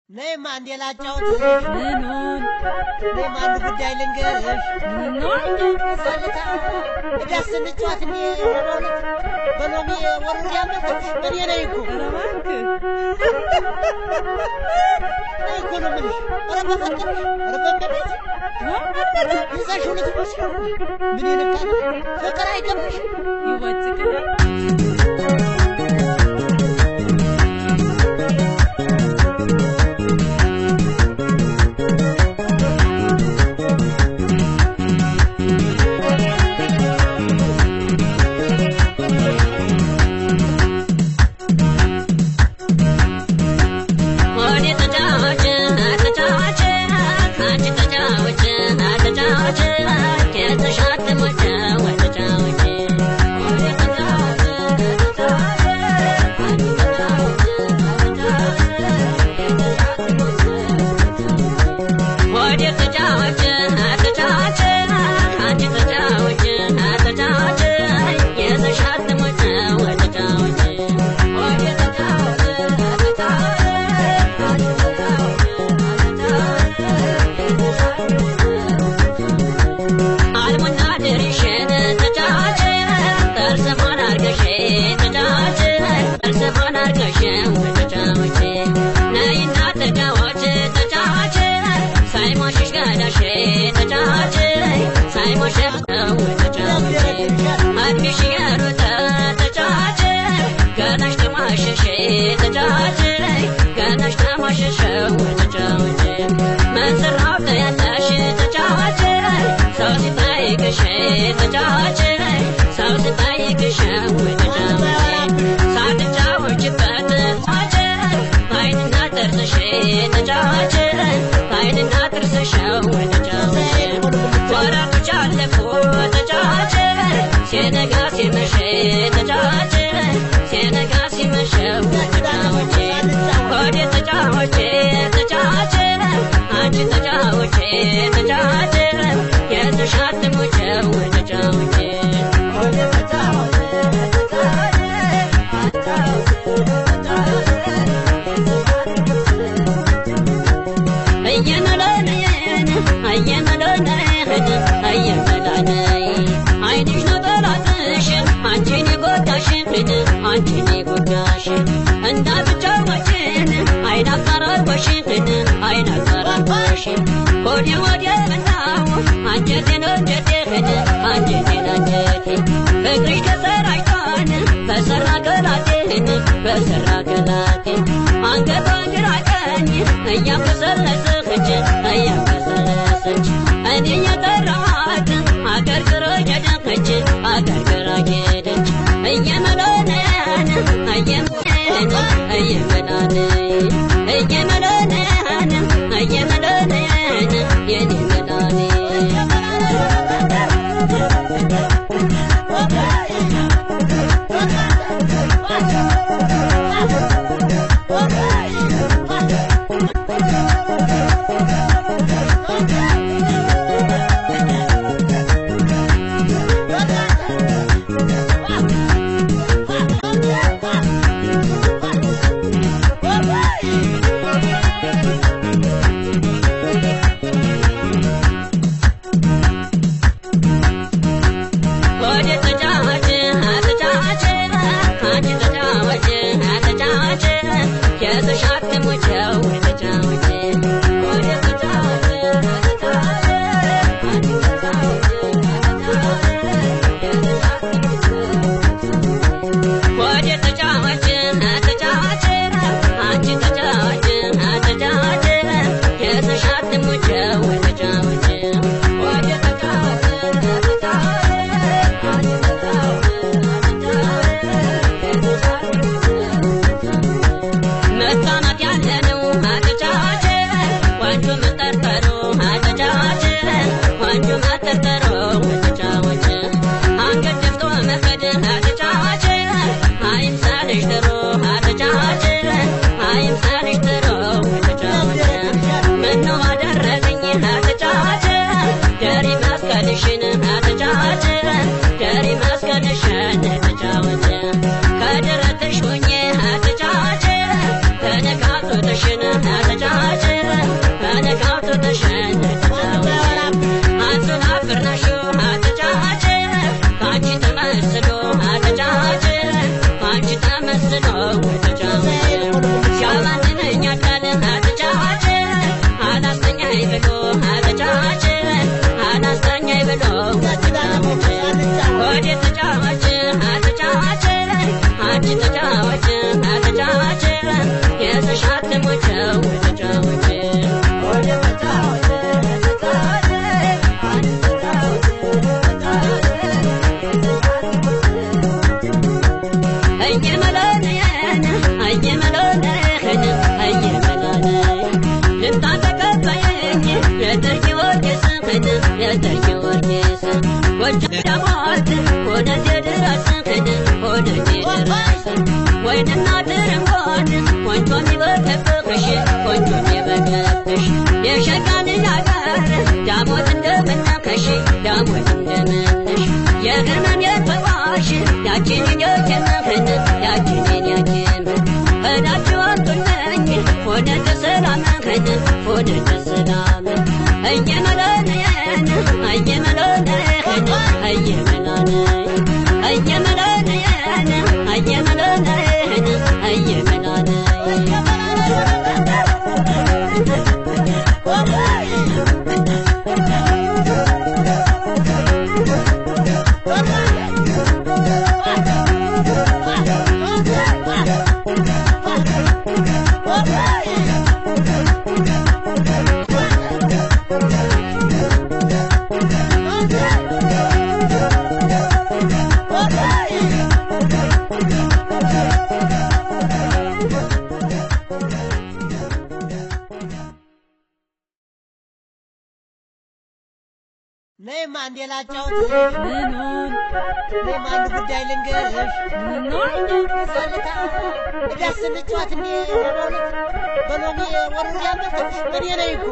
ነይ ማንዴላ ጫውት ምኑን ነይ ማን ጉዳይ ልንገርሽ ምኑን ሰልታ እዳስን ጫውት እንዴ በሎሚ ወሩ ያመጣች በኔ ነይ እኮ ረባክ ነይ እኮ ነው ምንሽ ረባፈጥሽ ረባበለሽ ይዛሽው ልትወስ ምን ይነካል ፍቅር አይገምሽ ይወጥከለ Metana ተጫዋችን ተጫዋችን አነካውቶ ተሸነ አንሱን አፍርናሹ ተጫዋችን ካንቺ ተመስሎ ተጫዋችን ካንቺ ተመስሎ ተጫዋችን ሻማንነኛ ቃል ተጫዋችን አላስተኛይ ብሎ ተጫዋችን አላስተኛይ ብሎ ወደ ተጫዋችን ተጫዋችን አንቺ ተጫዋችን ተጫዋችን የተሻተሞቸው ተጫዋችን ወደ ተጫዋችን ተጫዋችን አንቺ ተጫዋችን እየመለነን እየመለነን እየመለነን ልታተቀበየኝ ለተርኪወርጌስ ለተርኪወርጌስ ወጀዳሞት ወደ ድረስ ወደ ድረስ ወይንና ድርንጎን ወንጆን ይበከብሽ ወንጆን ይበከብሽ የሸጋን ያገር ዳሞት እንደምናከሽ ዳሞት እንደምንሽ የህመም የተዋሽ ያችን የጀመህን ያችን የጀመህ እዳችሁ አጡነኝ ወደ ተሰላመህን ወደ ተሰላመህ እየመለነየን እየመለነህን እየመለነየን እየመለነየን እየመለነየን ነይማ እንዴላጫውት ምኑን ነይማ አንድ ጉዳይ ልንገርሽ ሰልታ እዳስ እንጫወት እንዴ በሎሚ ወሩ ያመጣሽ እኔ ነኝ እኮ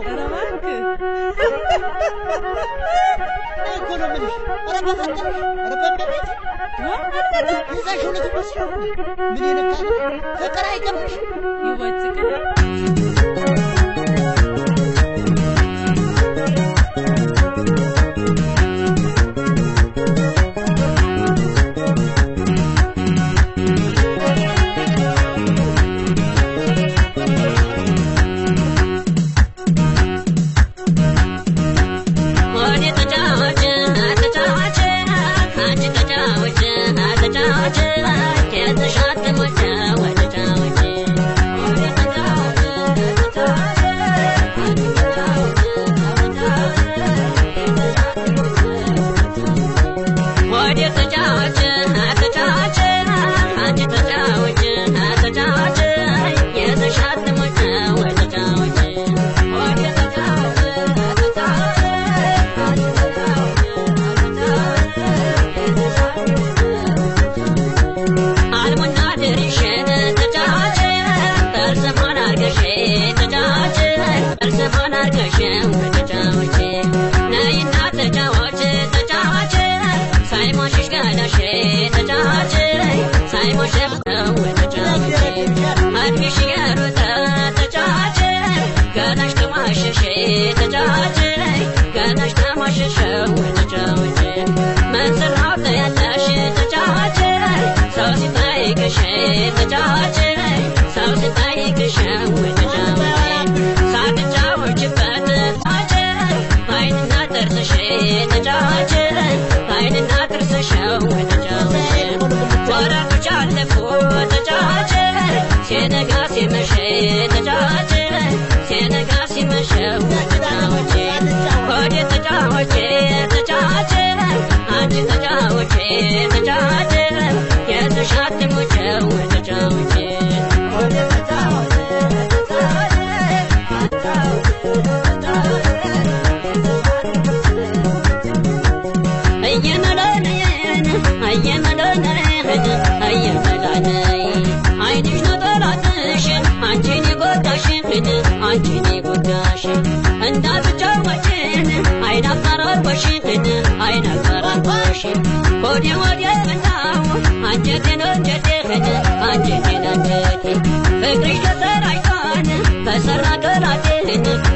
እኮ ነው የምልሽ ኧረ በፈጠረሽ ኧረ በእመቤት ይዘሽው ልትመስል ምን ይነካል ፍቅር አይቀርብሽ ይወጭቅና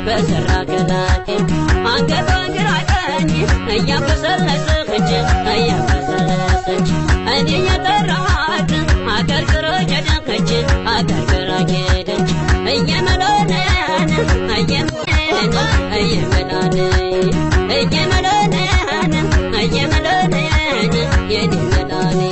በሰራ ገላቴ አንገቷ ግራ ቀኝ እያፈሰለሰች እኔ የጠራኋት አቀርቅራ ሄደች አቀርቅራ ሄደች እየመለነን የኔ መላኔ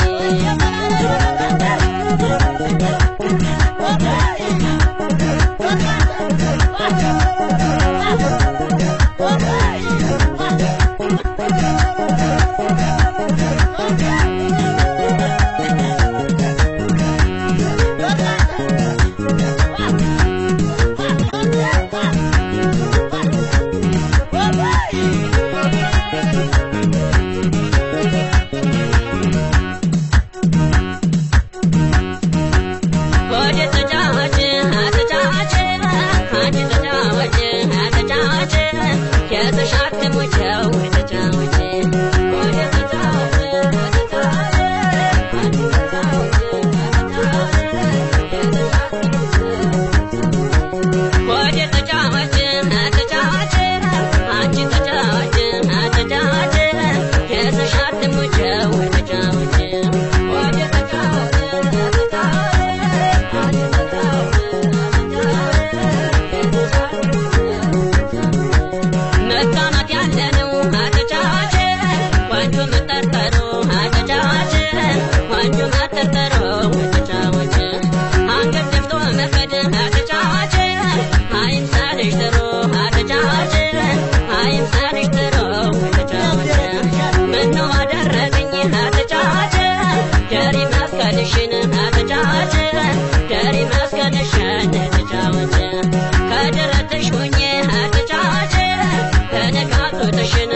Shine